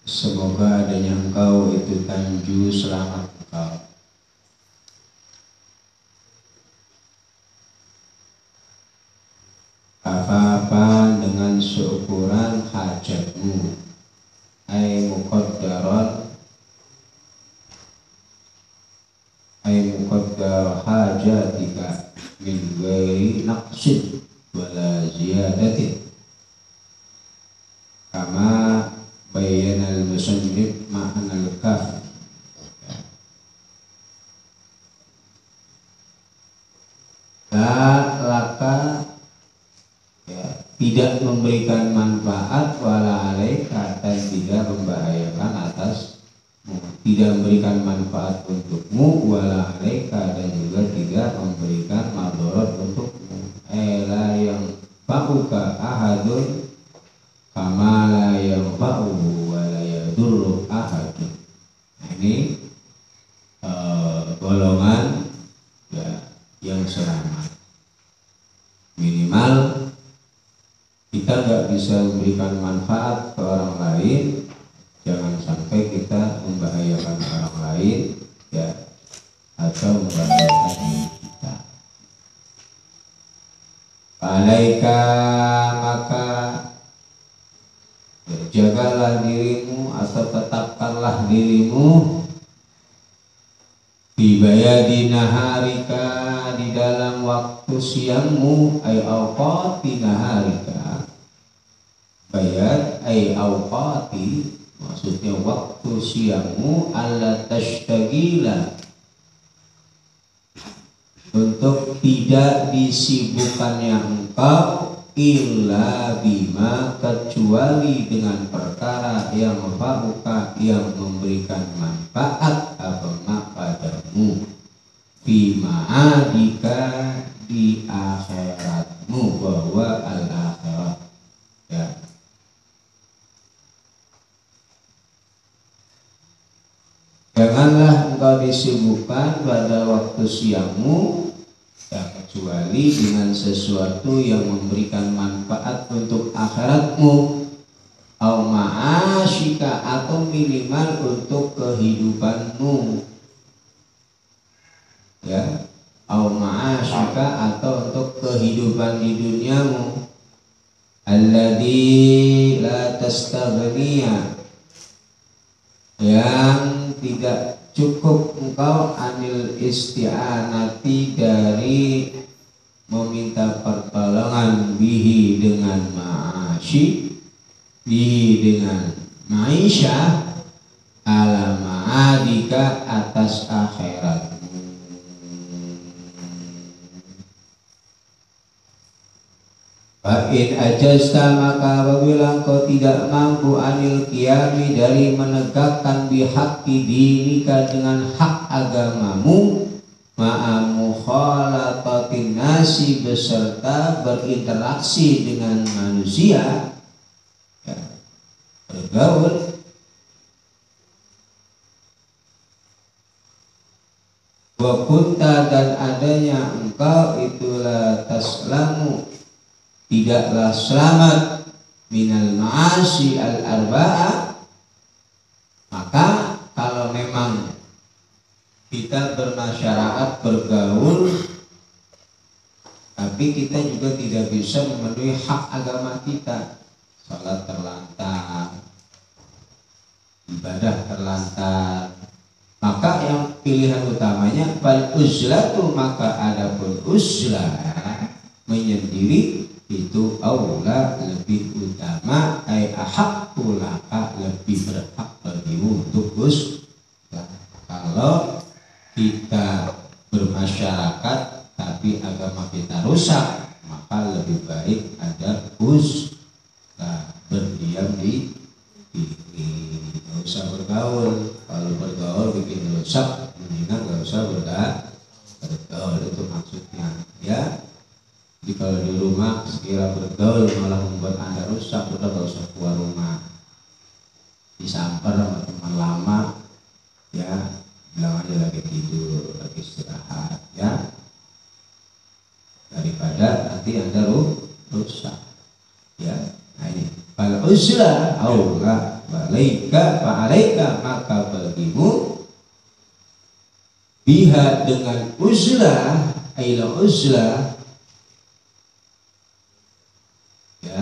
Semoga adanya engkau itu tanju selamat engkau. Apa-apa dengan seukuran hajatmu, ay muqaddar hajatika min ghairi naqsin wala ziyadatin, kama bayyana al-musannif ma'anal kaf. Laka tidak memberikan manfaat wala alaika, dan tidak membahayakan atasmu, tidak memberikan manfaat untukmu wala alaika, dan juga tidak memberikan madarat untukmu. La yang fa'uka ahadun kama la yang fa'uhu wala yadurru ahadun. Nah, ini golongan ya yang selamat. Minimal kita nggak bisa memberikan manfaat ke orang lain, jangan sampai kita membahayakan orang lain ya, atau membahayakan diri kita. Alaika, maka jagalah dirimu atau tetapkanlah dirimu bibayadi naharika, di dalam waktu siangmu, ay awqati naharika. Bayat ay awqati, maksudnya waktu siangmu, alla tashtagila, untuk tidak disibukkannya engkau illa bima, kecuali dengan perkara yang fa'uka, yang memberikan manfaat apa padamu, bima adika, di akhiratmu, bahwa al-akhirat ya. Janganlah engkau disibukkan pada waktu siangmu ya, kecuali dengan sesuatu yang memberikan manfaat untuk akhiratmu, au ma'asyika, atau minimal untuk kehidupanmu ya, au ma'asyika, atau untuk kehidupan di duniamu, alladzi la tastaghniya, yang tidak cukup engkau anil isti'anati, dari meminta pertolongan, bihi, dengan ma'asyi, bihi, dengan ma'isyah, ala ma'adika, atas akhiratmu. Fa'in ajazta, maka apabila engkau tidak mampu anil qiyami, dari menegakkan bihaqqi dinika, dengan hak agamamu, ma'a mukhalatatin nasi, beserta berinteraksi dengan manusia ya, bergaul, wa kunta, dan adanya engkau itulah taslamu, tidaklah selamat, minal ma'asi al-arba'ah, maka kalau memang kita bermasyarakat, bergaul, tapi kita juga tidak bisa memenuhi hak agama kita, salat terlantar, ibadah terlantar, maka yang pilihan utamanya fal uzlatu, maka adapun uzlah, menyendiri, itu aula, lebih utama, ay ahaqqu laka, lebih berhak bagimu untuk uzlah. Kalau kita bermasyarakat tapi agama kita rusak, maka lebih baik ada uzlah, berdiam di diri, nggak usah bergaul. Kalau bergaul bikin rusak, mendingan nggak usah bergaul, itu maksudnya ya. Jadi kalau di rumah sekira bergaul malah membuat Anda rusak, udah gak usah keluar rumah, disamper sama teman lama ya, bilang aja lagi tidur, lagi istirahat ya, daripada nanti Anda rusak ya. Nah ini kalau uzlah aula, fa'alaika maka bagimu biha dengan uzlah, aila uzlah ya,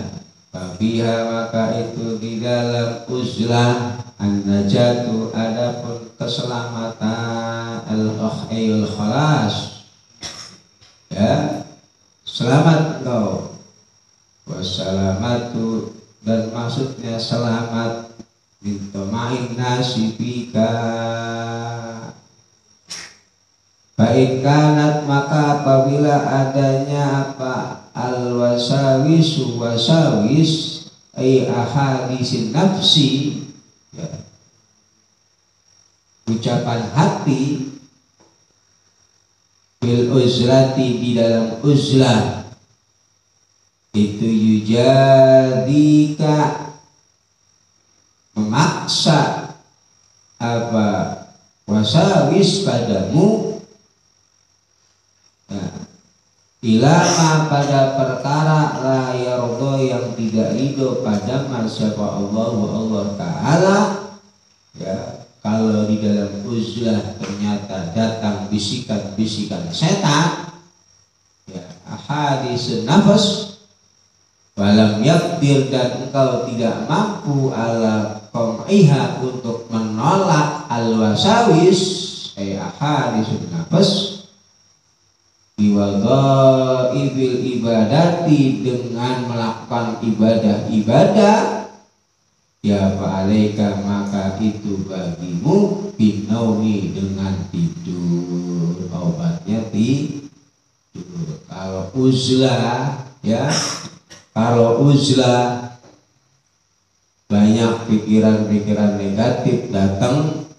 fabiha maka itu di dalam uzlah an-najatu adapun keselamatan al-akhayul khalas ya, selamat engkau, wassalamatu dan maksudnya selamat mintomain nasibika. Baik kanat maka apabila adanya apa al-wasawis ay ahadisin nafsi ya, ucapan hati bil uzlati di dalam uzlah itu yujadika memaksa apa wasawis padamu ilama pada perkara la yardo yang tidak ridho pada siapa Allah Ta'ala ya. Kalau di dalam uzlah ternyata datang bisikan-bisikan setan ya, ahadis nafas walam yakdir dan engkau tidak mampu ala qam'iha untuk menolak al-wasawis ay ahadis nafas biwadha'ibil ibadati dengan melakukan ibadah-ibadah ya fa'alaika maka itu bagimu binaumi dengan tidur, obatnya tidur. Kalau uzlah ya, kalau uzlah banyak pikiran-pikiran negatif datang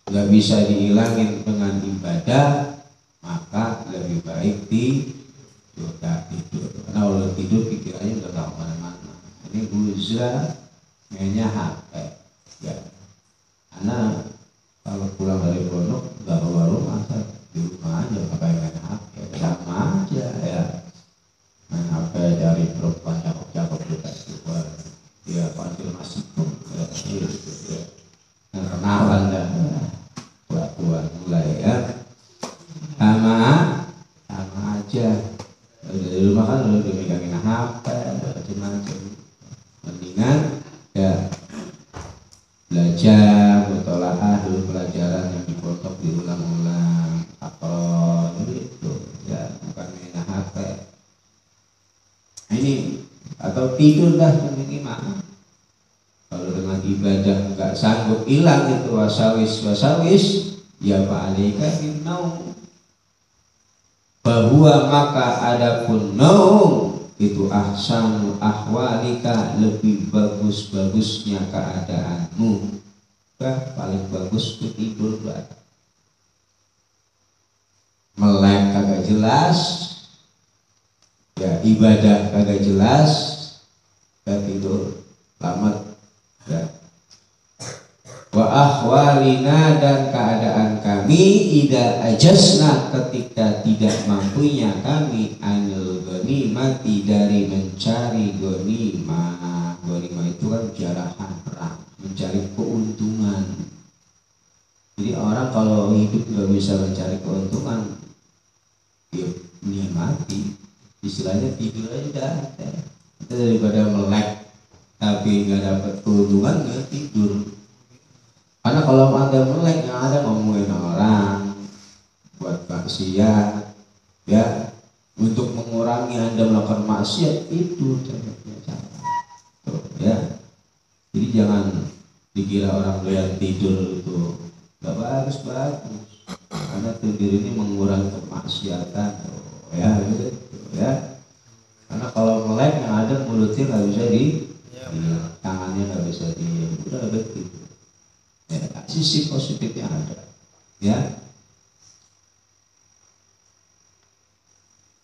nggak bisa dihilangin dengan ibadah, maka lebih baik tidur. Karena kalau tidur pikirannya udah nggak kemana-mana. Ini uzlah mainnya HP ya. Karena kalau pulang dari pondok nggak keluar rumah, di rumah aja pakai main HP, sama aja ya. Main HP dari perempuan cakep-cakep kita keluar, dia konfirmasi ya, gitu ya. Nah, kenalan dah, buat mulai ya. Sama aja. Dari rumah kan udah megangin HP, macam-macam. Mendingan ya belajar mutolaah dulu, pelajaran yang dipotong diulang-ulang atau itu ya, bukan main HP ini atau tidur dah minimal. Kalau dengan ibadah nggak sanggup hilang itu wasawis ya fa'alaika bin naum, bahwa maka adapun naum itu ahsanu ahwalika lebih bagus-bagusnya keadaanmu. Paling bagus itu tidur bah. Melek kagak jelas ya, ibadah kagak jelas, gak tidur selamat ya. Wa ahwalina dan keadaan kami ida ajasna ketika tidak mampunya kami anil ghanimati dari mencari ghanimah. Ghanimah itu kan jarahan perang, mencari keuntungan. Jadi orang kalau hidup nggak bisa mencari keuntungan ya nikmati, istilahnya tidur aja dah. Daripada melek tapi nggak dapat keuntungan nggak tidur. Karena kalau Anda melek yang ada ngomongin orang buat maksiat ya, untuk mengurangi Anda melakukan maksiat itu caranya tuh ya. Jadi jangan dikira orang doyan tidur itu nggak bagus, karena tidur ini mengurangi kemaksiatan ya gitu ya. Karena kalau melek yang ada mulutnya nggak bisa tangannya nggak bisa udah begitu. Ya, sisi positifnya ada ya.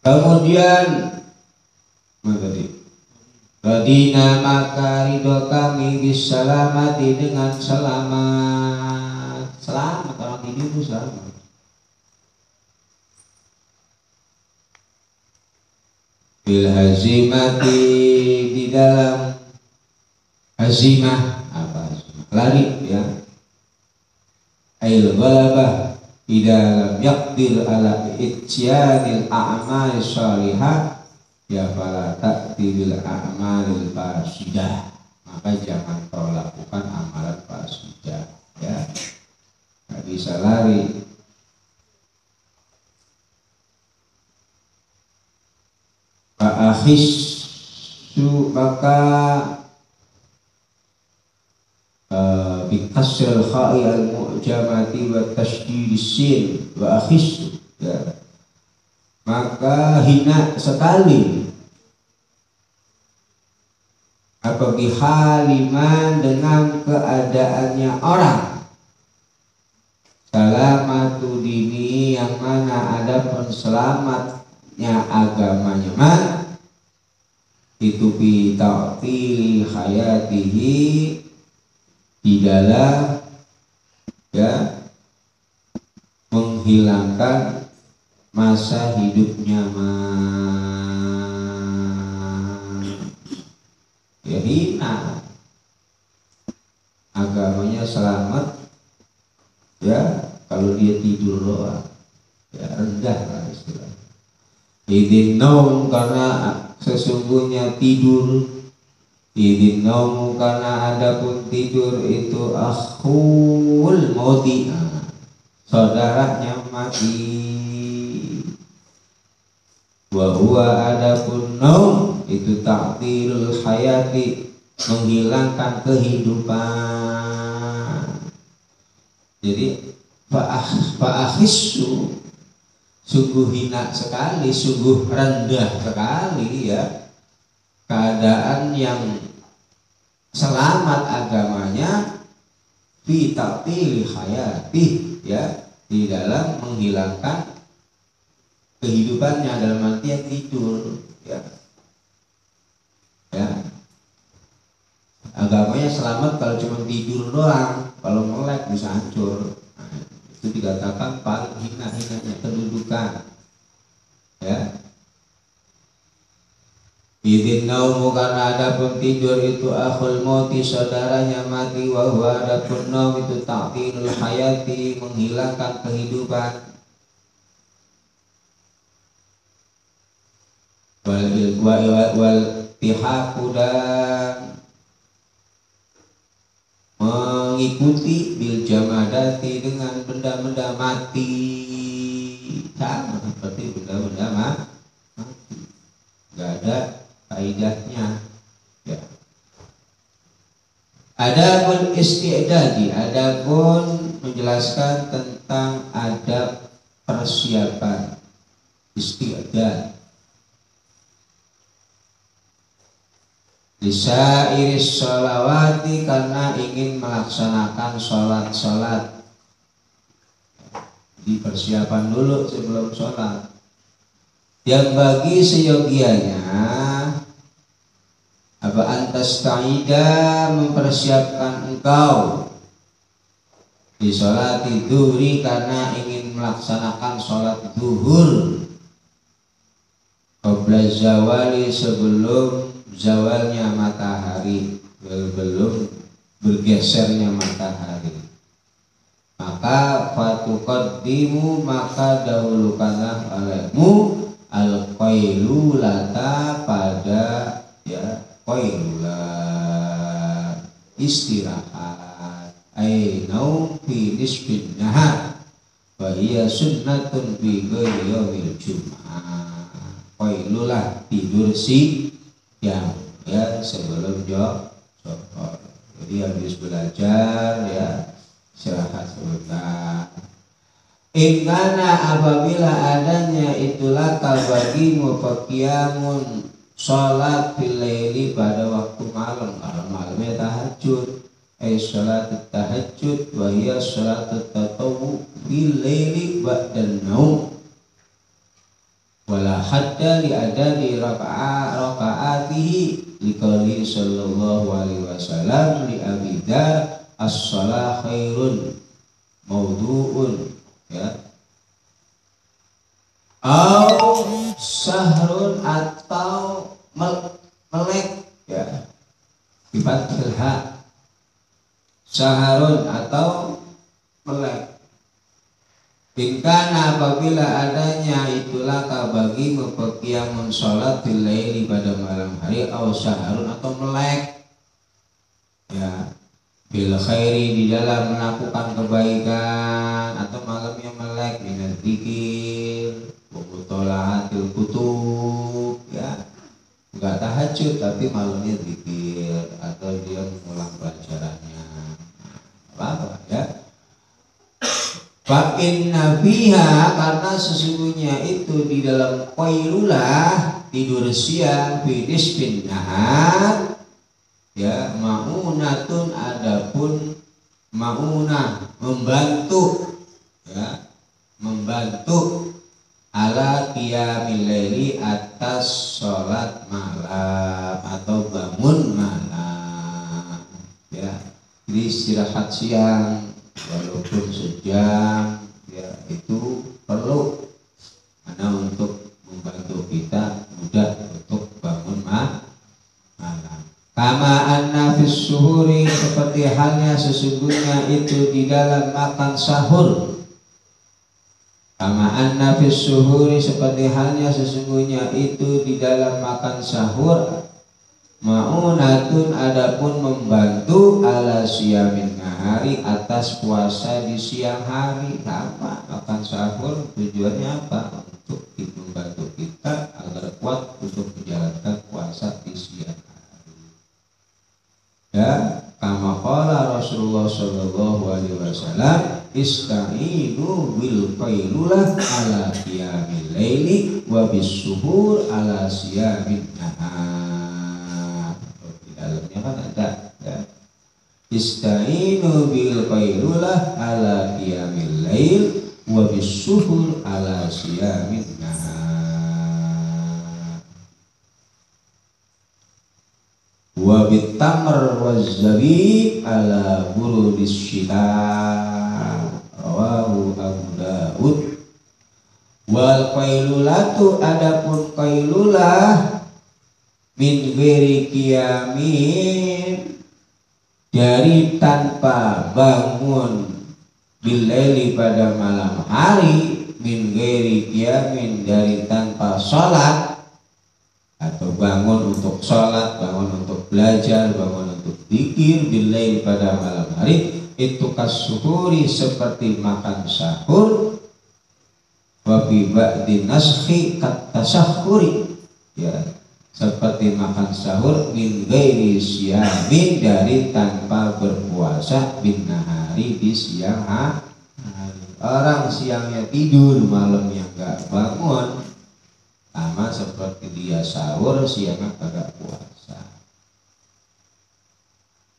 Kemudian tadi radina maka ridho kami bisalamati dengan selamat. Selamat orang tidur itu selamat. Bil hazimati di dalam hazimah apa lari ya. Ail ghalabah idza lam yaqdir ala ityanil a'mal shalihah ya fala ta'til a'malil fasidah, maka jangan kau lakukan amalan fasidah ya. Nggak bisa lari. Fa'akhissu maka bikasril kha'i al-mu'jamati wa tashdidis sin wa akhissu ya. Maka hina sekali apabila liman dengan keadaannya orang salamatu dini yang mana ada selamatnya agamanya man itu bi ta'til hayatihi di dalam ya menghilangkan masa hidupnya ya hina agamanya selamat ya kalau dia tidur doang ya rendah lah istilah idin naum karena sesungguhnya tidur idin naum karena adapun tidur itu akhul mauti saudaranya mati wa huwa adapun naum itu ta'tilul hayati menghilangkan kehidupan. Jadi fa'akhissu sungguh hina sekali, sungguh rendah sekali ya keadaan yang selamat agamanya fi ta'til hayati ya di dalam menghilangkan kehidupannya dalam artian tidur ya. Ya. Agamanya selamat kalau cuma tidur doang, kalau melek bisa hancur. Nah, itu dikatakan paling hina-hinanya kedudukan. Ya. Idin naumu karena adapun tidur itu akhul mauti saudaranya mati wa huwa adapun naum itu ta'tilul hayati menghilangkan kehidupan. Wal tihaku dan mengikuti bil jamadati dengan benda-benda mati sama seperti benda-benda mati, nggak ada faedahnya ya. Adapun isti'dadi, adapun menjelaskan tentang adab persiapan isti'dad bisa iris sholawati karena ingin melaksanakan sholat. Di persiapan dulu sebelum sholat. Yang bagi seyogianya apa antas ta'ida mempersiapkan engkau di sholat duhri karena ingin melaksanakan sholat duhur qabla zawali sebelum zawalnya matahari, belum bergesernya matahari. Maka fatuqaddimu maka dahulukanlah olehmu al-qailulata pada ya qailulah istirahat ay naum fi nisfin nahar wa hiya sunnatun fi ghairi yaumil jum'ah. Qailulah tidur yang ya sebelum zohor. Jadi habis belajar ya istirahat sebentar. Ingkana apabila adanya itulah bagi mufaqiyamun sholat bilaili pada waktu malam. Kalau malamnya tahajud sholat tahajud wa hiya sholat tatawwu bilaili ba'dan naum wala hadda li adadi rakaatihi liqauli sallallahu alaihi wasallam li abida as-shalah khairun mawdu'un ya au sahrun atau melek ya bifathil ha saharun atau melek. Inkana apabila adanya itulah bagi mepekiamun sholat dilaili pada malam hari au saharun atau melek ya bil khairi di dalam melakukan kebaikan atau malamnya melek minat dzikir wa mutolaatil kutub ya enggak tahajud tapi malamnya dzikir atau dia mengulang pelajarannya apa ya. Fa inna fiha karena sesungguhnya itu di dalam qailulah tidur siang bidis bin nahar ya maunatun adapun maunah membantu ya membantu ala qiyamil laili atas sholat malam atau bangun malam ya jadi istirahat siang walaupun sejam ya itu perlu karena untuk membantu kita mudah untuk bangun malam. Kama anna fis suhuri seperti halnya sesungguhnya itu di dalam makan sahur. Kama anna fis suhuri seperti halnya sesungguhnya itu di dalam makan sahur. Ma'unatun adapun membantu ala siyamin nahari atas puasa di siang hari. Apa makan sahur tujuannya apa? Untuk membantu kita agar kuat untuk menjalankan puasa di siang hari ya kama qala Rasulullah sallallahu alaihi wasallam ista'inu bil qailulah ala qiyamil laili wa bis suhur ala siyamin nahar. Dalamnya kan ada ya. Ista'inu bil qailulah ala qiyamil lail wa bis suhur ala siyamin nahar. Wa bit tamr waz zabib ala burudis syita rawahu Abu Daud. Wal qailulatu adapun qailulah min ghairi qiyamin dari tanpa bangun bilaili pada malam hari min ghairi qiyamin dari tanpa sholat atau bangun untuk sholat, bangun untuk belajar, bangun untuk zikir bilaili pada malam hari itu kasuhuri seperti makan sahur wa bi ba'di naskhi kat tasahhuri ya seperti makan sahur min ghairi siyamin dari tanpa berpuasa bin nahari di siang hari. Orang siangnya tidur malamnya enggak bangun sama seperti dia sahur siangnya kagak puasa.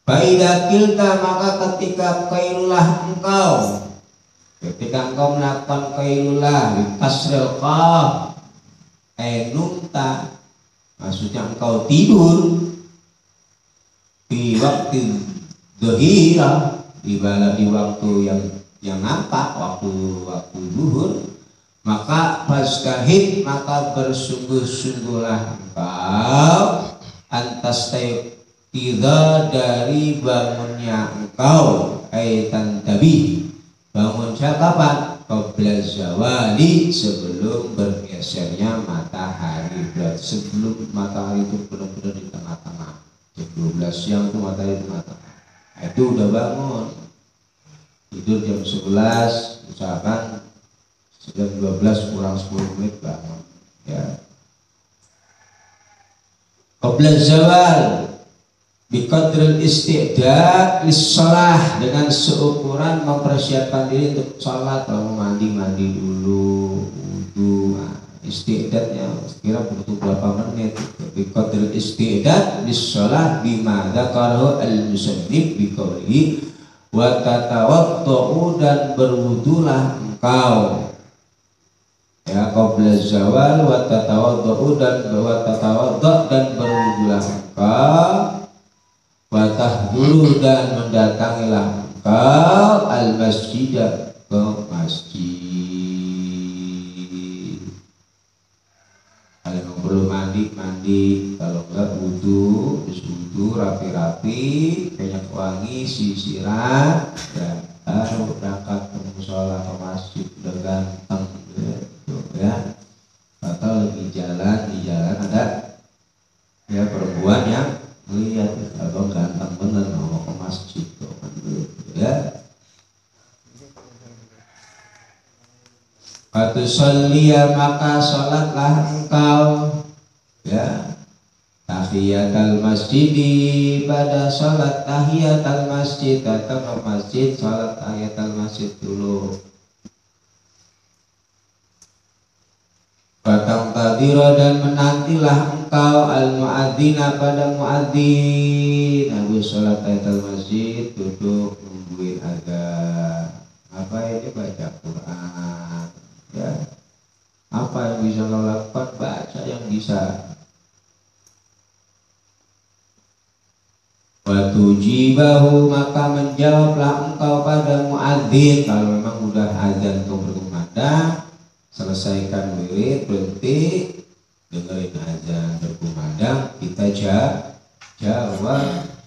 Faida kilta maka ketika kailulah engkau melakukan kailulah kasril qaf numta maksudnya engkau tidur di waktu dhuhira di waktu yang nampak waktu zuhur maka fastahid maka bersungguh-sungguhlah engkau antas tidak dari bangunnya engkau aitan tabi bangun kapan qabla zawali sebelum bergesernya matahari berarti sebelum matahari itu benar-benar di tengah-tengah jam 12 siang itu matahari di tengah-tengah itu udah bangun tidur jam 11 misalkan jam 12 kurang 10 menit bangun ya qabla zawal biqadril istidad lis-shalah dengan seukuran mempersiapkan diri untuk sholat lalu mandi dulu wudu istidadnya kira butuh berapa menit biqadril istidad lis-shalah bima dzakarahu al-musannif biqaulihi wa tatawaddau dan berwudulah engkau ya qabla zawal wa tatawaddau dan berwudulah engkau watah dulu dan mendatangilah engkau al-masjid ke masjid. Kalau perlu mandi kalau enggak wudu wudhu rapi-rapi, minyak wangi, sisiran, dan baru berangkat ke musola ke masjid udah ganteng gitu ya. Atau lagi jalan di jalan ada ya perempuan yang melihat abang ganteng bener mau ke masjid tuh kan gitu ya. Fatusalliya maka sholatlah engkau ya tahiyatul masjid pada sholat tahiyatul masjid, datang ke masjid sholat tahiyatul masjid dulu. Batang tadira dan menantilah engkau al muadzina pada muadzin. Habis sholat tahiyatul masjid duduk nungguin azan. Apa ini baca Quran ya. Apa yang bisa kau lakukan? Baca yang bisa. Watujibahu maka menjawablah engkau pada muadzin. Kalau memang udah azan kau berkumandang, selesaikan wirid, berhenti, dengerin azan berkumandang, kita jawab.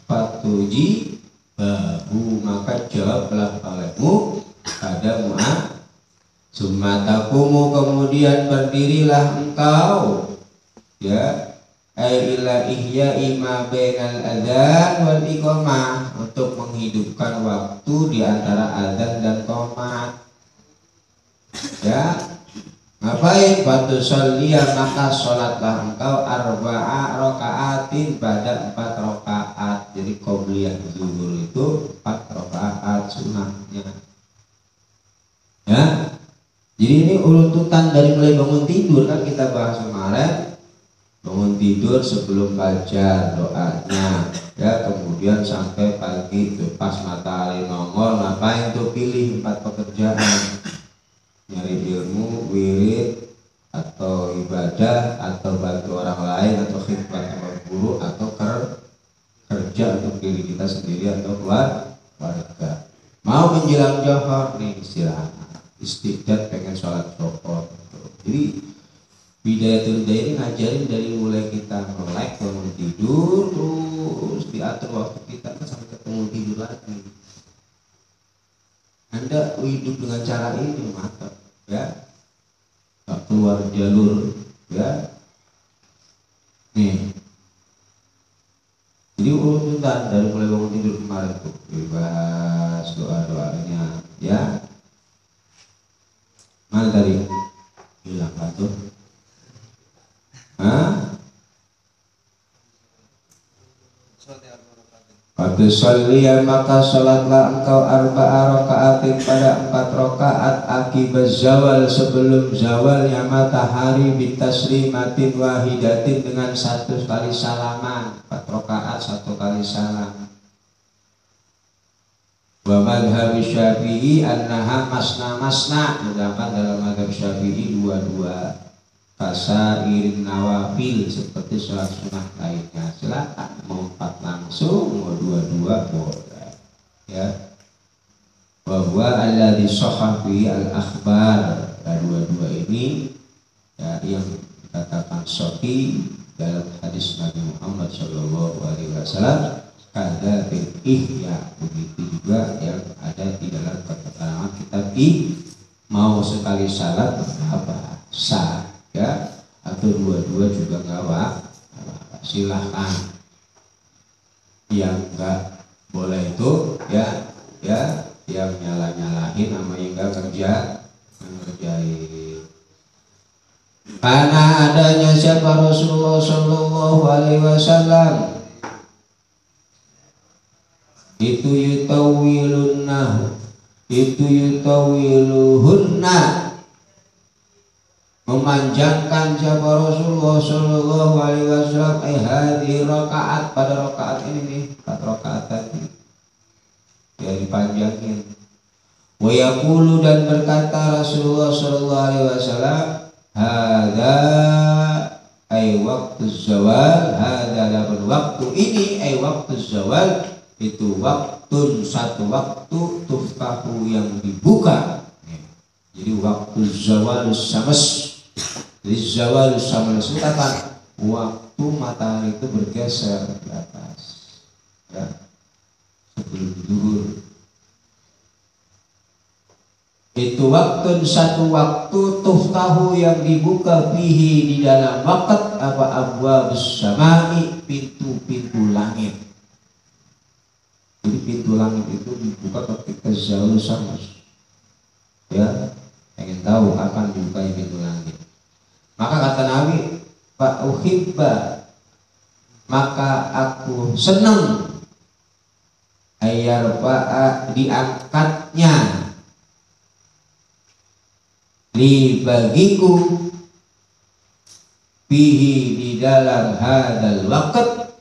Fatujibahu maka jawablah olehmu pada muadzin. Sumatakumu kemudian berdirilah engkau ya ila ihya'i ma bainal adzan wal iqamah, untuk menghidupkan waktu di antara adzan dan qomat ya. Ngapain? Fatusalliya maka sholatlah engkau arba'a raka'atin pada 4 rakaat. Jadi qobliyah zuhur itu 4 rakaat sunnahnya ya. Jadi ini urutan dari mulai bangun tidur, kan kita bahas kemarin. Bangun tidur sebelum fajar doanya ya, kemudian sampai pagi itu pas matahari nongol ngapain tuh? Pilih 4 pekerjaan, nyari ilmu, wirid, atau ibadah, atau bantu orang lain, atau khidmat sama guru, atau kerja untuk diri kita sendiri atau keluarga. Mau menjelang johor nih istirahat, istiqdat pengen sholat syukur. Jadi Bidayatul Hidayah ini ngajarin dari mulai kita melek bangun tidur, terus diatur waktu kita sampai ketemu tidur lagi. Anda hidup dengan cara ini maka ya tak keluar jalur ya. Nih, jadi urutan dari mulai bangun tidur kemarin tuh dibahas doa-doanya ya. Mana tadi hilang tuh? Fatusalliya maka sholatlah engkau arba'a raka'atin pada 4 rakaat akibaz zawal sebelum zawalnya matahari bitaslimatin wahidatin dengan 1 kali salaman. 4 rakaat 1 kali salam. Wa madhab Syafi'i annaha masna, sedangkan dalam madhab Syafi'i 2-2. Fasairin nawafil seperti sholat sunnah lainnya. Silakan mau 4 langsung, mau 2-2 boleh ya. Bahwa alladzi shahha fi al-akhbar, 2-2 ini ya yang dikatakan sahih dalam hadis Nabi Muhammad SAW. Kada bil ihya, begitu juga yang ada di dalam keterangan kitab mau sekali salat apa sah ya, atau 2-2 juga nggak apa-apa, silahkan. Yang nggak boleh itu ya yang nyalahin sama yang nggak ngerjain. Karena adanya siapa Rasulullah Shallallahu Alaihi Wasallam itu yutawiluhunna, memanjangkan siapa Rasulullah Shallallahu Alaihi Wasallam hadhi rakaat, pada rakaat ini nih 4 rakaat tadi ya dipanjangin. Wa yaqulu, dan berkata Rasulullah Shallallahu Alaihi Wasallam hadza ay waktu zawal, hadza adalah waktu ini ay waktu zawal, itu waktu satu waktu tuftahu yang dibuka. Jadi waktu zawalus syams, jadi zawalus syams itu kapan? Waktu matahari itu bergeser di atas. ya, sebelum zuhur. Itu waktu satu waktu tuftahu yang dibuka fihi di dalam waqt apa abwabus samai, pintu-pintu langit. Jadi pintu langit itu dibuka ketika zawal syams. Ya, pengen tahu kapan dibukanya pintu langit. Maka kata Nabi, Pak uhibba, maka aku senang ayarfa'a, diangkatnya li bagiku bihi di dalam hadal waqt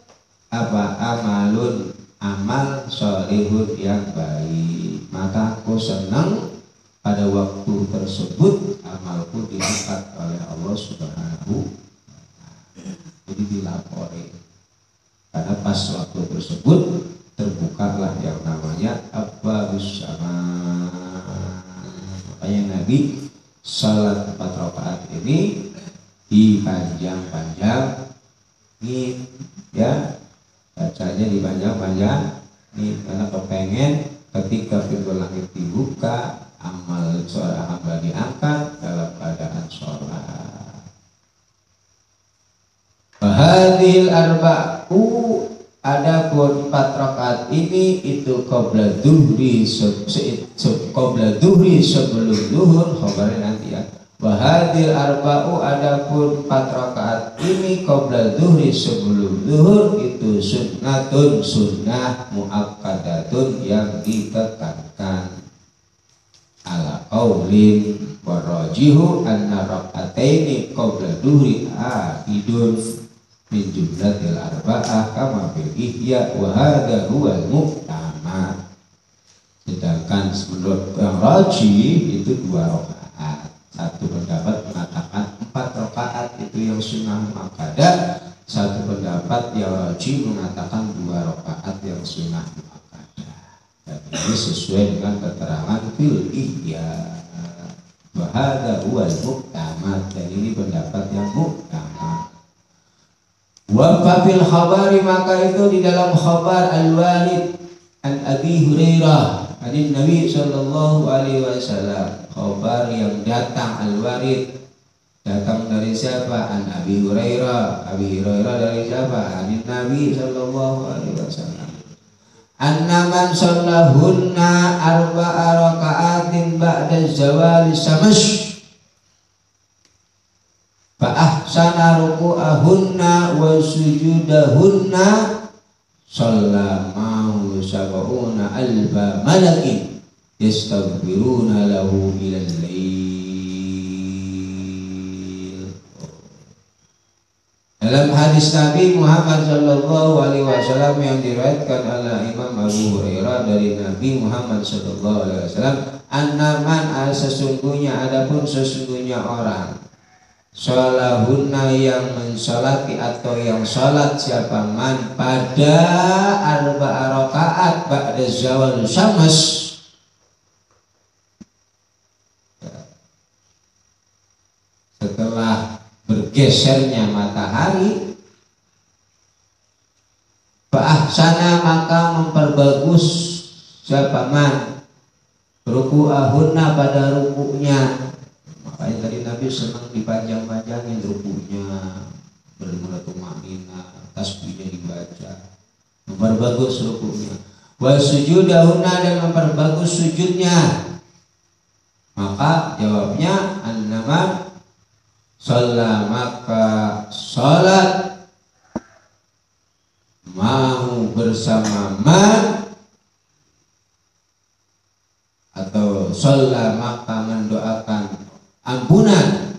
apa amalun, amal sholihun yang baik. Maka aku senang pada waktu tersebut amalku diangkat oleh Allah Subhanahu. Jadi dilapori, karena pas waktu tersebut terbukalah yang namanya abwabus sama. Makanya Nabi salat 4 rakaat ini dipanjang-panjang nih, ya, bacanya dipanjang-panjang nih, karena kepengen ketika pintu langit dibuka amal seorang hamba diangkat dalam keadaan sholat. Hadhil arba'u, adapun 4 rakaat ini itu qabla duhri, qabla duhri, sebelum duhur, khabarnya nanti ya. Wa hadhil arba'u, adapun 4 rakaat ini qabla duhri, sebelum duhur, itu sunnatun, sunnah muakkadatun yang ditekankan. Ala qaulin warajihu anna raka'ataini qabla duhri ahidun min jumlatil arba'ah kama fil ihya wa hadha huwal muhtamad. Sedangkan menurut yang rajih itu 2 rakaat. Satu pendapat mengatakan 4 rakaat itu yang sunnah muakkadah, satu pendapat yang rajih mengatakan 2 rakaat yang sunnah muakkadah. Dan ini sesuai dengan keterangan fil ihya. Wa hadha huwal muhtamad, dan ini pendapat yang muhtamad. Wa fil khabari, maka itu di dalam khabar al-walid an Abi Hurairah hadis Nabi sallallahu alaihi wasallam, khabar yang datang al-walid datang dari siapa? An Abi Hurairah. Abi Hurairah dari siapa? Hadis Nabi sallallahu alaihi wasallam. Anna man shallahunna arba'a raka'atin ba'da zawali syams fa ahsana ruku'ahunna wa sujudahunna sallamahu sab'una alfa malakin yastaghfiruna lahu ilal lail. Dalam hadis Nabi Muhammad sallallahu alaihi wasallam yang diriwayatkan oleh Imam Abu Hurairah dari Nabi Muhammad sallallahu alaihi wasallam, annaman, sesungguhnya, adapun sesungguhnya orang sholahunna yang mensolati atau yang sholat siapa man pada arba'a rakaat ba'da zawal syams, setelah bergesernya matahari, fa'ahsana, maka memperbagus siapa man ruku'ahunna, pada ruku'nya. Makanya tadi Nabi senang dipanjang-panjangin ruku'nya, benar-benar tumanina, tasbihnya dibaca, memperbagus ruku'nya. Wa sujudahunna, dan memperbagus sujudnya. Maka jawabnya annama sholat, maka sholat mau bersama man, atau sholat maka mendoakan ampunan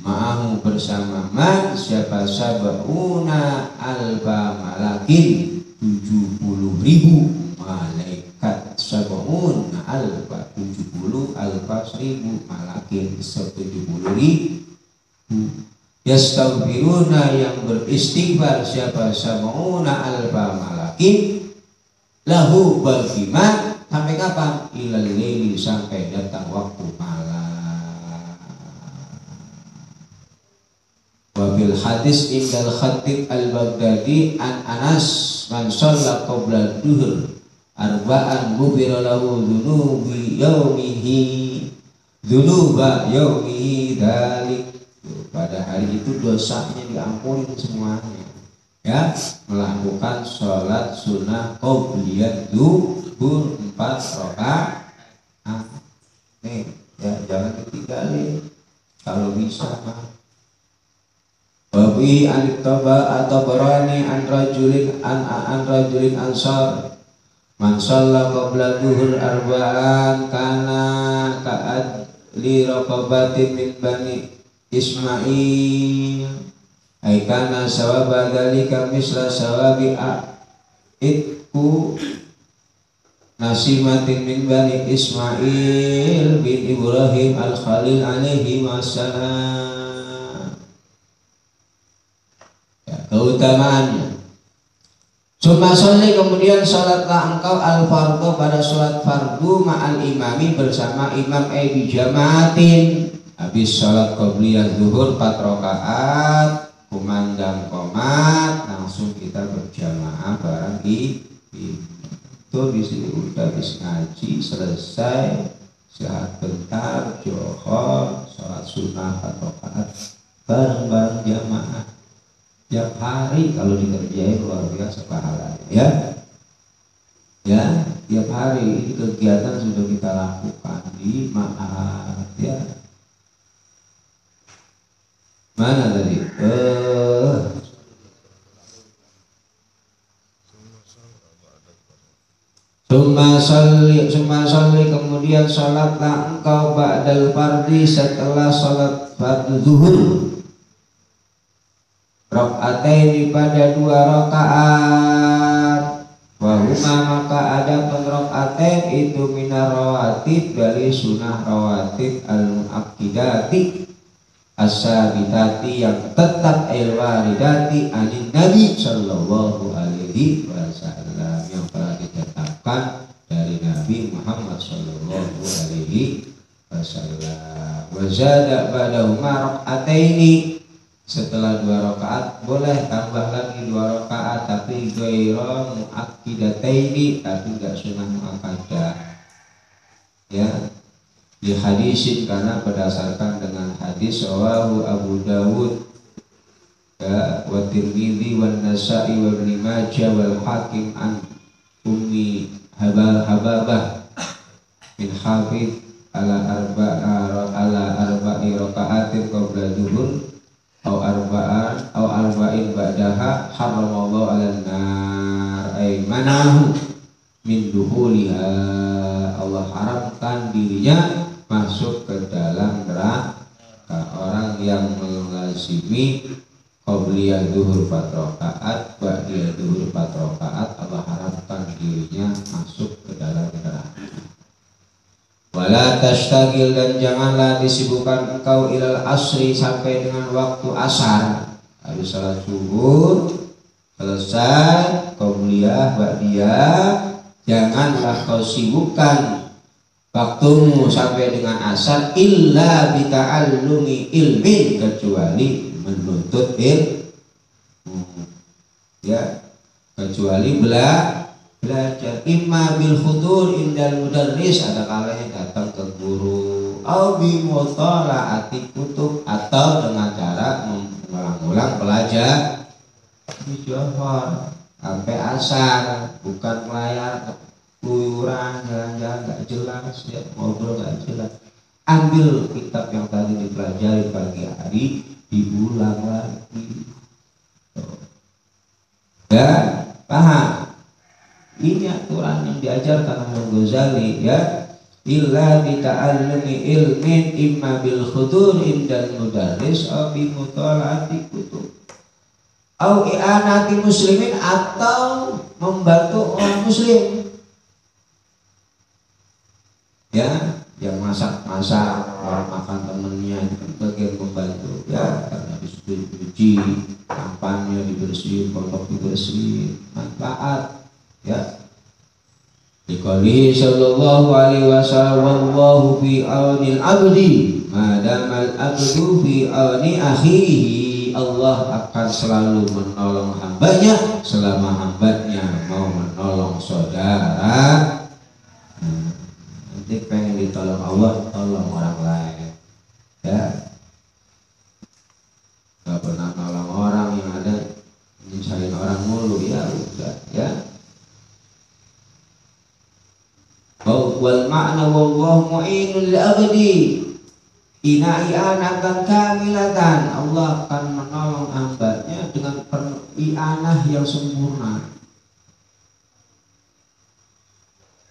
mau bersama man siapa sab'una alfa malakin, 70.000 malaikat. Sab'una alfa, 70 alfa 1.000 malakin, 70.000. Yastaghfiruna, yang beristighfar siapa sab'una alfa malakin lahu, bagi man, sampai kapan? Ilal laili, sampai datang waktu malam. Wabil hadis indal khatib al-Baghdadi an Anas man shalla qabla duhur arba'an ghufira lahu dzunubi yaumihi dzunuba yaumihi dalik. Pada hari itu dosanya diampuni semuanya, ya, melakukan sholat sunnah qobliyah zuhur 4 rakaat. Nih ya, jangan ditinggalin kalau bisa mah. Wabi anitaba atau berani an rajulin ansar man shalla qabla zuhur arba'an kana ka'ad li raqabatin min bani Ismail ay kana sawaba dzalika misla sawabi itku nasimatin min bani Ismail bin Ibrahim al-Khalil alaihi wassalam. Ya, keutamaannya Summa sholli, kemudian sholatlah engkau al-fardhu pada sholat fardu ma'al imami bersama imam bi jamaatin. Habis sholat qobliyah zuhur 4 rakaat, kumandang qomat, langsung kita berjamaah bareng itu di sini udah habis ngaji selesai, istirahat bentar, johor, sholat sunnah 4 rakaat bareng-bareng jamaah. Tiap hari kalau dikerjain luar biasa pahalanya, ya. Ya, tiap hari ini kegiatan sudah kita lakukan di Ma'had, ya. Mana tadi? Summa sholli, kemudian sholatlah engkau ba'dal fardhi setelah sholat fardu zuhur rakaataini pada 2 rakaat. Wahuma, maka ada penrokaatain itu minar rawatib dari sunnah rawatib al-mu'akkidati as-sabitati yang tetap al-waridati anin Nabi sallallahu alaihi wasallam, yang telah ditetapkan dari Nabi Muhammad sallallahu alaihi wasallam. Wa zada ba'dahuma raka'ataini, setelah 2 rakaat boleh tambah lagi 2 rakaat tapi ghairu muakkidataini, tapi enggak sunnah muakkadah, ya. Di hadisin, karena berdasarkan dengan hadis rawahu Abu Dawud ya, wa Tirmidzi wa Nasa'i wa Ibnu Majah wal Hakim an Ummi Hababah bin Hafid ala arba'i raka'atin qabla zuhur au arba'in ba'daha haramallahu 'alan nar ay manahu min duhuliha, Allah haramkan dirinya masuk ke dalam neraka. Orang yang melazimi qobliyah zuhur 4 rakaat, ba'diyah zuhur 4 rakaat, Allah haramkan dirinya masuk ke dalam neraka. Wala tashtagil, dan janganlah disibukkan engkau ilal asri sampai dengan waktu asar. Habis salat zuhur selesai qobliyah ba'diyah, janganlah kau sibukkan waktumu sampai dengan asar illa bita'allumi ilmin, kecuali menuntut ilmu, ya, kecuali belajar imma bil khudur indal mudarris, ada kalanya datang ke guru, au bi mutalaati kutub, atau dengan cara mengulang-ulang belajar di johor sampai asar, bukan melayar keluyuran jalan-jalan nggak jelas, ya, ngobrol nggak jelas. Ambil kitab yang tadi dipelajari pagi hari, diulang lagi, ya, paham? Ini aturan yang diajarkan oleh Ghazali, ya. Illa bita'allumi ilmin imma bil khudur indal mudarris aw bi mutalaati kutub au i'anati muslimin, atau membantu orang muslim, ya, yang masak orang makan temennya itu bagian membantu, ya, karena dicuci, tampannya dibersihin, pondok dibersihin, manfaat, ya. Dikali sallallahu alaihi wasallam, wallahu fi aunil abdi madamal abdu fi auni akhihi Allah akan selalu menolong hambanya selama hambanya mau menolong saudara. Nanti pengen ditolong Allah, tolong orang lain. Ya, gak pernah nolong orang, yang ada nyusahin orang mulu, ya udah ya. Wal makna wallahu mu'inul lil abdi i'anatan kamilatan. Allah akan menolong hambanya dengan i'anah yang sempurna.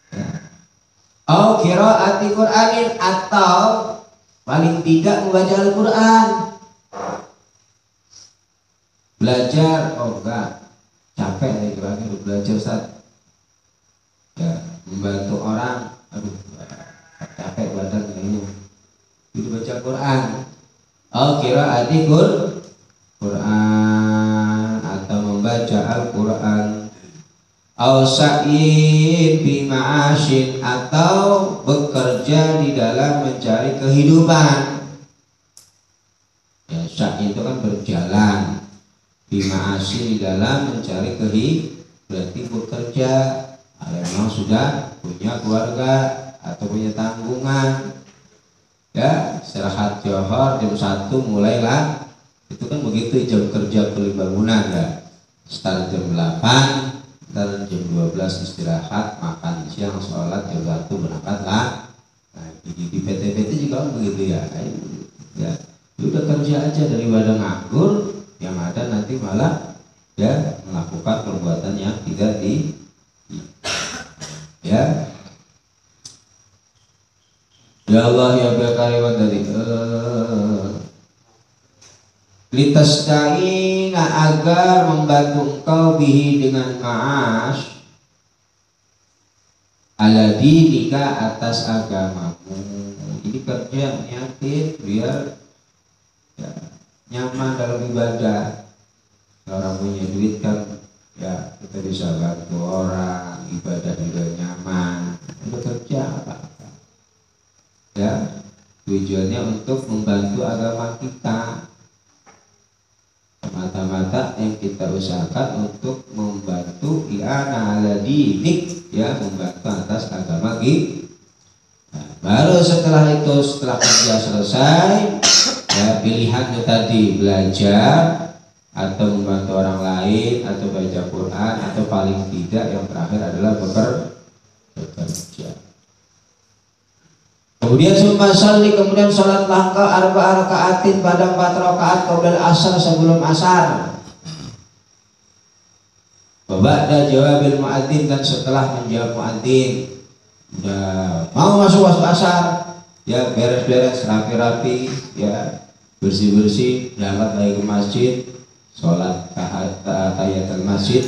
Ya. Au qiraati Qur'anin, atau paling tidak membaca Al-Qur'an. Belajar, oh enggak, capek nih terakhir belajar Ustaz. Ya, membantu orang, aduh capek badan kayaknya. Itu baca Quran. Au qiraati Quran, atau membaca Al-Qur'an. Au sa'in fi ma'ashin, atau bekerja di dalam mencari kehidupan. Ya, sa'i itu kan berjalan, fi ma'ashin di dalam mencari kehidupan, berarti bekerja. Memang sudah punya keluarga atau punya tanggungan, ya istirahat johor jam 1 mulailah, itu kan begitu jam kerja peli bangunan ya, start jam 8 dan jam 12 istirahat, makan siang, sholat, jam 1 berangkatlah. Nah, di PT-PT juga kan begitu ya, ya udah kerja aja daripada nganggur, yang ada nanti malah ya melakukan perbuatan yang tidak ya. Ya Allah ya kalimat dari litasta'ina, agar membantu engkau bihi dengan ma'ash, ala dinika, atas agamamu. Jadi kerja niatin biar ya, nyaman dalam ibadah. Orang punya duit kan ya kita bisa bantu orang, ibadah juga nyaman. Itu kerja apa-apa ya, tujuannya untuk membantu agama kita. Mata-mata yang kita usahakan untuk membantu i'anah ala dinik, ya membantu atas agama kita. Nah, baru setelah itu, setelah kerja selesai, ya pilihannya tadi belajar atau membantu orang lain atau baca Quran, atau paling tidak yang terakhir adalah bekerja. Kemudian summa sholli, kemudian sholatlah engkau arba'a raka'atin, pada 4 rakaat qabla asar, sebelum asar. Wa ba'da jawabil muadzin, dan setelah menjawab muadzin. Udah mau masuk waktu asar, ya beres-beres, rapi-rapi, ya bersih-bersih, berangkat lagi ke masjid, sholat tahiyatul masjid,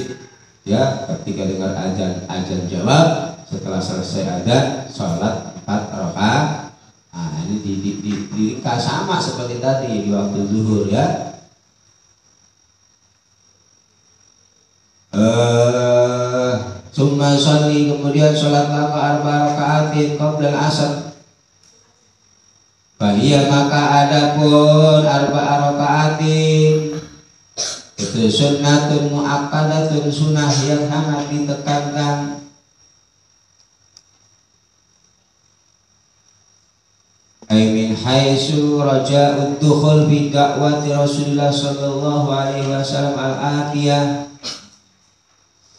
ya ketika dengar azan jawab, setelah selesai azan sholat 4 rakaat. Nah, ini diringkas sama seperti tadi di waktu zuhur ya. Summa sholli, kemudian sholatlah ke 4 rakaatin qabla asar. Bahia, maka adapun 4 rakaatin itu sunnatun muakkadatun, sunnah yang sangat ditekankan. Ay min haitsu raja'ud dukhul bi da'wati Rasulullah sallallahu alaihi wasallam al-atiyah,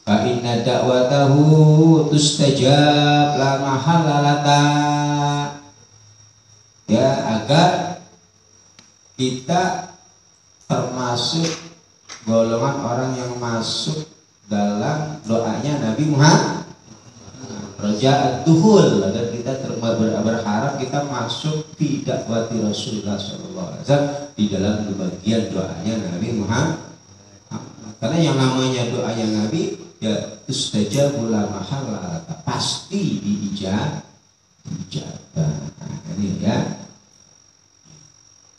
fa inna da'watahu tustajab la mahallalata. Ya, agar kita termasuk golongan orang yang masuk dalam doanya Nabi Muhammad, raja'ad dukhul, agar kita berharap kita masuk di dakwati Rasulullah SAW, di dalam bagian doanya Nabi Muhammad. Karena yang namanya doanya Nabi ya istajabu la mahala, pasti diijabah. Ini ya.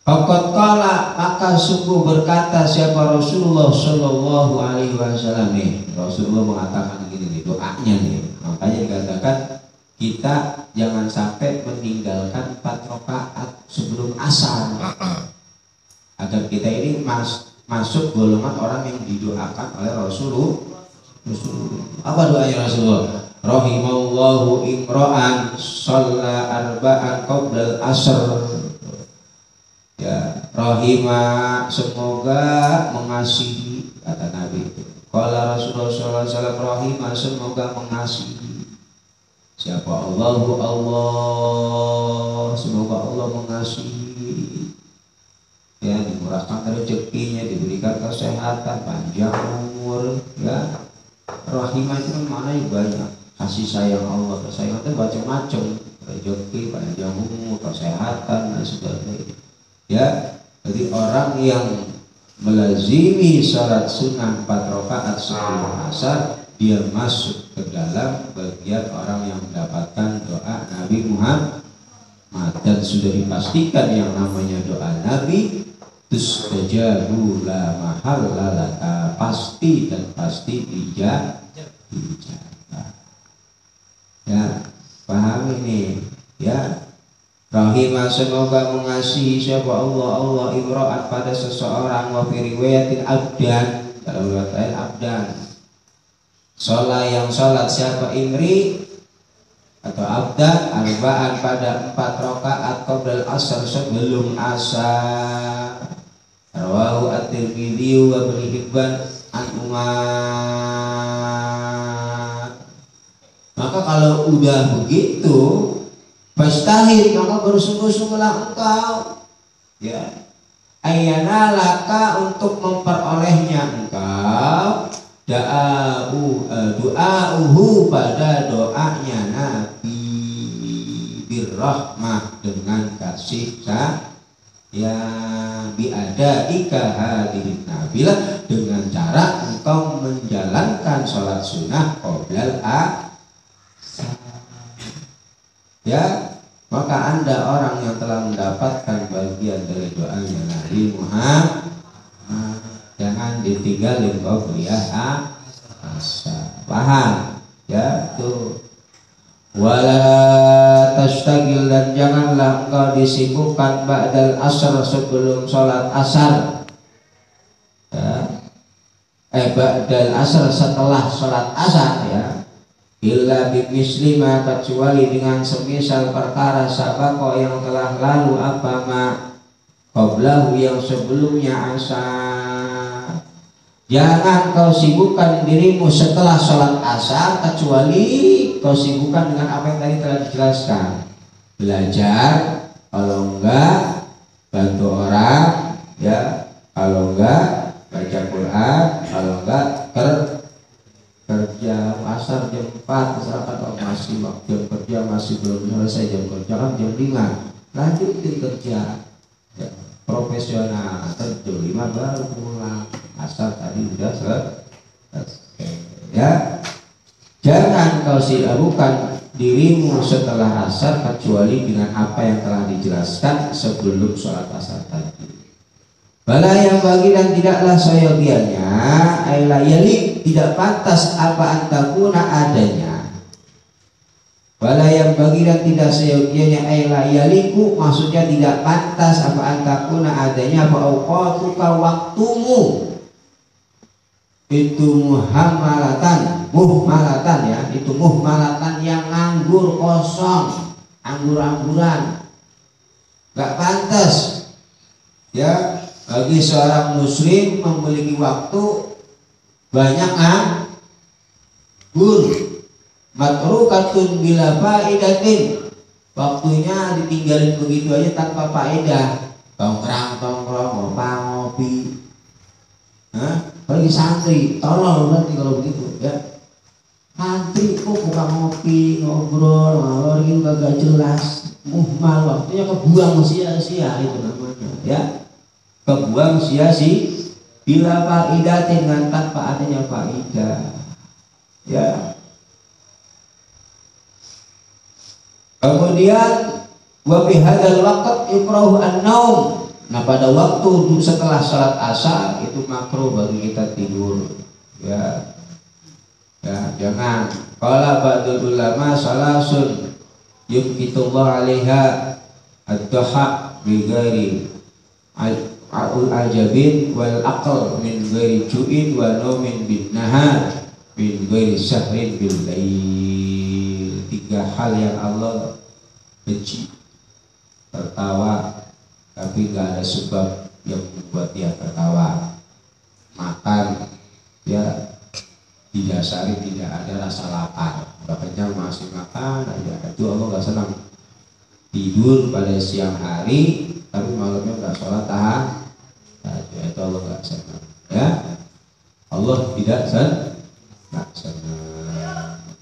Faqad qala, maka sungguh berkata siapa Rasulullah Shallallahu Alaihi Wasallam nih. Rasulullah mengatakan begini nih doanya nih. Makanya dikatakan kita jangan sampai meninggalkan 4 rakaat sebelum asar. agar kita ini masuk golongan orang yang didoakan oleh Rasulullah. Apa doanya Rasulullah? Rahimallahu imra'an shalla arba'an qabla al-asr. Ya, rahimah, semoga mengasihi, kata Nabi itu. Qala Rasulullah sallallahu alaihi wasallam, rahimah, semoga mengasihi. Siapa Allahu Allah, semoga Allah mengasihi. Ya, dimurahkan rezekinya, diberikan kesehatan, panjang umur, ya. Rahimah itu maknanya banyak. Kasih sayang Allah, kesayang itu macam-macam, rezeki, panjang umur, kesehatan dan sebagainya. Ya, jadi orang yang melazimi salat sunnah 4 rakaat sebelum asar, dia masuk ke dalam bagian orang yang mendapatkan doa Nabi Muhammad. Dan sudah dipastikan yang namanya doa Nabi tustajabu la mahalla laka, pasti dan pasti dijabah. Ya, paham ini ya. Rahimah, semoga mengasihi siapa Allah imra'an pada seseorang, wa fi riwayatin abdan, dalam riwayat lain abdan. Sholat yang sholat siapa imri atau abdan arba'an pada 4 rakaat qabla asar, sebelum asar. Rawahu at-Tirmidzi wa Ibnu Hibban an Umar. Maka kalau udah begitu, fastahid, maka bersungguh-sungguhlah engkau, ya, ayyana laka, untuk memperolehnya engkau, du'auhu, pada doanya Nabi, birrahmah, dengan kasih sayang, biadaika hadirin nabilah, dengan cara engkau menjalankan sholat sunnah qoblal ya. Maka Anda orang yang telah mendapatkan bagian dari doanya Nabi Muhammad, jangan ditinggalin qobliyah asar. Paham? Ya, tuh. Wala tastagil, dan janganlah engkau disibukkan ba'dal asar, sebelum sholat asar, ya. Ba'dal asar, setelah sholat asar, ya. Illa bimislima, kecuali dengan semisal perkara sabako yang telah lalu, apa ma qablahu, yang sebelumnya asar. Jangan kau sibukkan dirimu setelah sholat asar, kecuali kau sibukkan dengan apa yang tadi telah dijelaskan. Belajar, kalau enggak bantu orang, ya, kalau enggak baca Quran, kalau enggak kerja. Asar jam 4, masyarakat masih jam kerja masih belum selesai, jam kerja kan jam 5, lanjutin kerja, ya, profesional. Jam 5 baru pulang, asar tadi udah selesai, ya. Jangan kau sibukkan dirimu setelah asar, kecuali dengan apa yang telah dijelaskan sebelum sholat asar tadi. Bala yang bagi, dan tidaklah soyogianya, ayla yalik, tidak pantas apa antakuna adanya. Bala yang bagi, dan tidak soyogianya, ayla yaliku, maksudnya tidak pantas apa antakuna adanya, fa'uqatuka, waktumu itu muhmalatan, ya, itu muhmalatan, yang nganggur, kosong, anggur-angguran, gak pantas, ya. Bagi seorang muslim memiliki waktu banyak nganggur, matrukatun bila faidatin, waktunya ditinggalin begitu aja tanpa faedah, tongkrong, ngopi, apalagi santri, tolong berarti kalau begitu, ya. Santri kok bukan ngopi, ngobrol, ngalor gitu gak jelas, muhmal, waktunya kebuang sia-sia, itu namanya, ya. Kebuang sia-sia bila faidah, dengan tanpa adanya faidah, ya. Kemudian wa fi hadzal waqt yukrahu an-naum, nah pada waktu setelah salat asar itu makruh bagi kita tidur, ya. Ya, jangan. Qala ba'dul ulama salasun yubqitullah 'alaiha ad-duha bi ghairi ajabin wal aql min ghairi ju'in wa naumin bin nahar min ghairi syahrin bil lail. 3 hal yang Allah benci. Tertawa tapi gak ada sebab yang membuat dia tertawa. Makan ya didasari tidak ada rasa lapar, udah kenyang masih makan aja, itu Allah gak senang. Tidur pada siang hari tapi malamnya gak sholat tahajud, itu Allah gak senang ya. Allah tidak senang.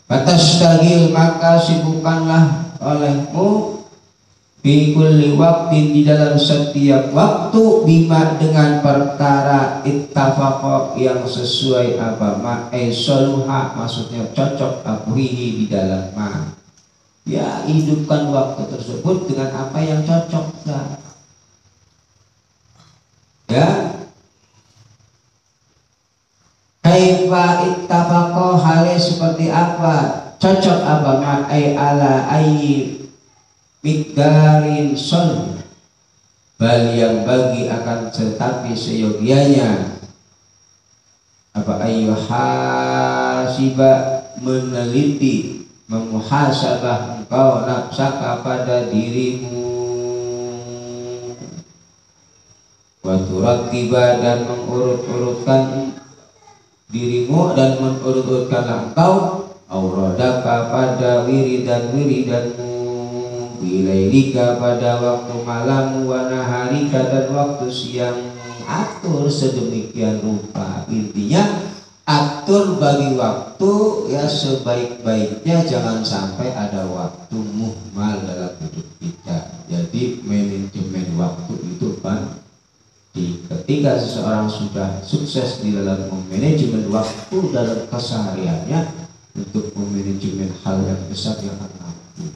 Fatastagil, maka sibukkanlah olehmu fi kulli waktin, di dalam setiap waktu, bima, dengan perkara ittafaqa, yang sesuai apa soluha, maksudnya cocok abrihi, di dalam ma, ya hidupkan waktu tersebut dengan apa yang cocok ya. Kaifa ittafaqa, halnya seperti apa, cocok apa ma ala ayyi mikdarin sol, bal yang bagi akan tetapi seyogianya apa ayyuhasiba, meneliti, memuhasabah engkau nafsaka, pada dirimu, wa turattiba, dan mengurut-urutkan dirimu, dan mengurut-urutkanlah engkau auradaka, pada wiridan-wiridanmu, bilailika, pada waktu malam, wa naharika, dan waktu siang. Atur sedemikian rupa. Intinya atur bagi waktu ya sebaik-baiknya, jangan sampai ada waktu muhmal dalam hidup kita. Jadi manajemen waktu itu penting. Ketika seseorang sudah sukses di dalam memanajemen waktu dalam kesehariannya, untuk memanajemen hal yang besar yang akan mampu.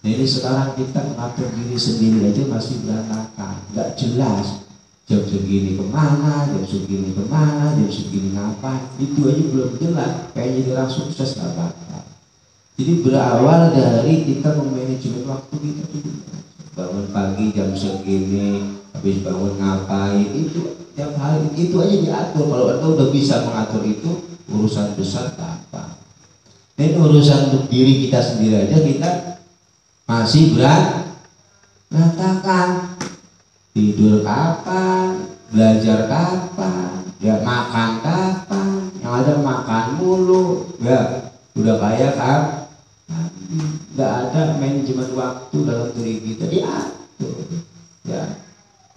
Nah, ini sekarang kita mengatur diri sendiri aja masih berantakan, nggak jelas. Jam segini kemana, jam segini kemana, jam segini ngapain, itu aja belum jelas. Kayak jadi orang sukses nggak bakal. Jadi berawal dari kita memanajemen waktu kita dulu. Bangun pagi jam segini, habis bangun ngapain, itu tiap hari itu aja diatur. Kalau Anda udah bisa mengatur itu, urusan besar apa? Ini urusan untuk diri kita sendiri aja kita masih berantakan. Tidur kapan, belajar kapan, ya makan kapan, yang ada makan mulu, ya udah kayak kan, nggak ada manajemen waktu dalam diri kita, diatur. Ya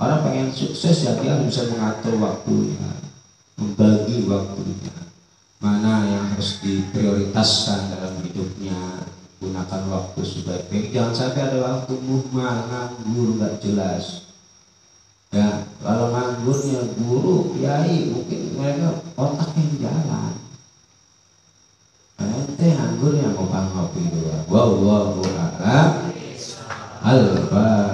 orang pengen sukses ya dia bisa mengatur waktunya, membagi waktunya, mana yang harus diprioritaskan dalam hidupnya, gunakan waktu sebaik-baik. Jangan sampai ada waktu muhmal, nganggur, nggak jelas. Ya, kalau nganggurnya guru, kiai, mungkin mereka otaknya jalan. Ente nganggur yang ngopi doang. Wallahu a'lam. Al-Fatihah.